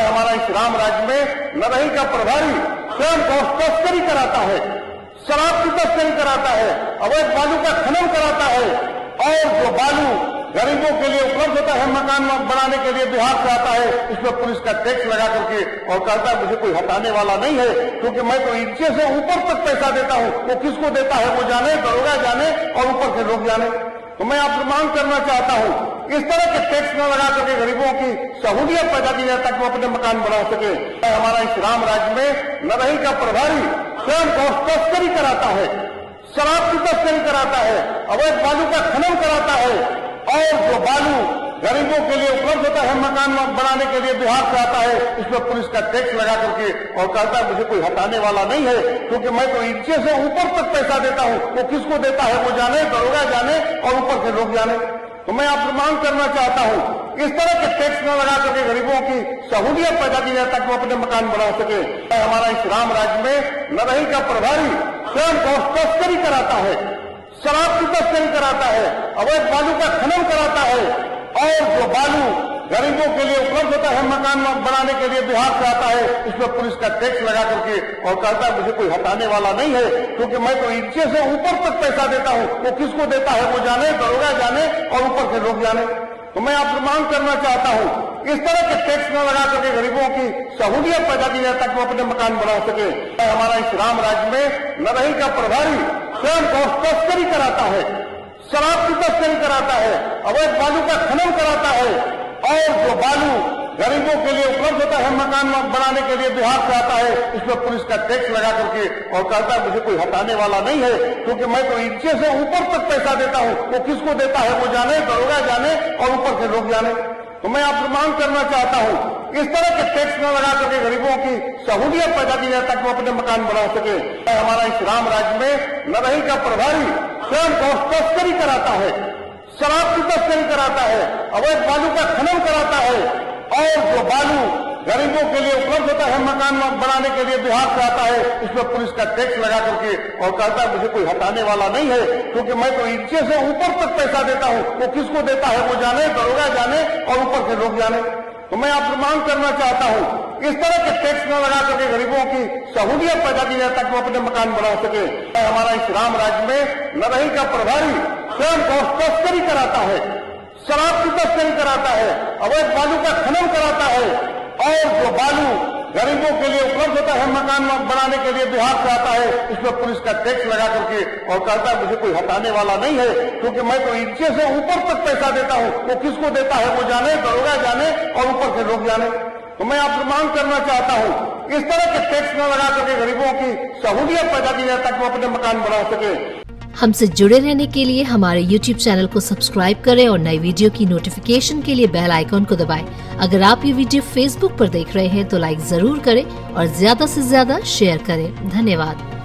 हमारा इस राम राज्य में नरही का प्रभारी स्वयं तस्करी कराता है, शराब की तस्करी कराता है, अवैध बालू का खनन कराता है और जो बालू गरीबों के लिए उपलब्ध होता है मकान बनाने के लिए बिहार से आता है, इसमें पुलिस का टैक्स लगा करके और कहता है मुझे कोई हटाने वाला नहीं है, क्योंकि मैं तो नीचे से ऊपर तक पैसा देता हूं। वो किसको देता है वो जाने, दरोगा जाने और ऊपर के लोग जाने। तो मैं आपसे मांग करना चाहता हूं, इस तरह के टैक्स न लगा करके गरीबों की सहूलियत पैदा की जाए ताकि वो अपने मकान बना सके। हमारा इस राम राज्य में नरही का प्रभारी स्वयं तस्करी कराता है, शराब की तस्करी कराता है, अवैध बालू का खनन कराता है और जो बालू गरीबों के लिए उपलब्ध होता है मकान बनाने के लिए बिहार से आता है, इसमें पुलिस का टैक्स लगा करके और कहता है मुझे कोई हटाने वाला नहीं है, क्योंकि मैं तो नीचे से ऊपर तक पैसा देता हूं। वो किसको देता है वो जाने, दरोगा जाने और ऊपर के लोग जाने। तो मैं आपसे मांग करना चाहता हूं, इस तरह के टैक्स न लगा करके गरीबों की सहूलियत पैदा की जाए ताकि वो अपने मकान बना सके। हमारा इस राम राज्य में नरही का प्रभारी स्वयं तस्करी कराता है, शराब की तस्करी कराता है, अवैध बालू का खनन कराता है और जो बालू गरीबों के लिए उपलब्ध होता है मकान बनाने के लिए बिहार से आता है, इसमें पुलिस का टैक्स लगा करके और कहता है मुझे कोई हटाने वाला नहीं है, क्योंकि मैं तो नीचे से ऊपर तक पैसा देता हूं। वो किसको देता है वो जाने, दरोगा जाने और ऊपर के लोग जाने। तो मैं आपसे मांग करना चाहता हूं, इस तरह के टैक्स न लगा करके गरीबों की सहूलियत पैदा की जाए ताकि वो अपने मकान बना सके। हमारा इस राम राज्य में नरही का प्रभारी स्वयं तस्करी कराता है, शराब की तस्करी कराता है, अवैध बालू का खनन कराता है और जो बालू गरीबों के लिए उपलब्ध होता है मकान बनाने के लिए बिहार से आता है, इसमें पुलिस का टैक्स लगा करके और कहता है मुझे कोई हटाने वाला नहीं है, क्योंकि मैं तो नीचे से ऊपर तक पैसा देता हूं। वो किसको देता है वो जाने, दरोगा जाने और ऊपर के लोग जाने। तो मैं आपसे मांग करना चाहता हूं, इस तरह के टैक्स न लगा करके गरीबों की सहूलियत पैदा की जाए ताकि वो अपने मकान बना सके। हमारा इस राम राज्य में नरही का प्रभारी स्वयं तस्करी कराता है, शराब की तस्करी कराता है, अवैध बालू का खनन कराता है और जो बालू गरीबों के लिए उपलब्ध होता है मकान बनाने के लिए बिहार से आता है, इसमें पुलिस का टैक्स लगा करके और कहता है मुझे कोई हटाने वाला नहीं है, क्योंकि मैं तो नीचे से ऊपर तक पैसा देता हूं। वो किसको देता है वो जाने, दरोगा जाने और ऊपर के लोग जाने। तो मैं आपसे मांग करना चाहता हूं, इस तरह के टैक्स न लगा करके गरीबों की सहूलियत पैदा की जाए ताकि वो अपने मकान बना सके। हमारा इस राम राज्य में नरही का प्रभारी स्वयं तस्करी कराता है, शराब की तस्करी कराता है, अवैध बालू का खनन कराता है और जो बालू गरीबों के लिए उपलब्ध होता है मकान बनाने के लिए बिहार से आता है, इसमें पुलिस का टैक्स लगा करके और कहता है मुझे कोई हटाने वाला नहीं है, क्योंकि मैं तो नीचे से ऊपर तक पैसा देता हूं। वो किसको देता है वो जाने, दरोगा जाने और ऊपर के लोग जाने। तो मैं आपसे मांग करना चाहता हूं, इस तरह के टैक्स न लगा करके गरीबों की सहूलियत पैदा की जाए ताकि वो अपने मकान बना सके। हमसे जुड़े रहने के लिए हमारे YouTube चैनल को सब्सक्राइब करें और नई वीडियो की नोटिफिकेशन के लिए बेल आइकॉन को दबाएं। अगर आप ये वीडियो Facebook पर देख रहे हैं तो लाइक जरूर करें और ज्यादा से ज्यादा शेयर करें। धन्यवाद।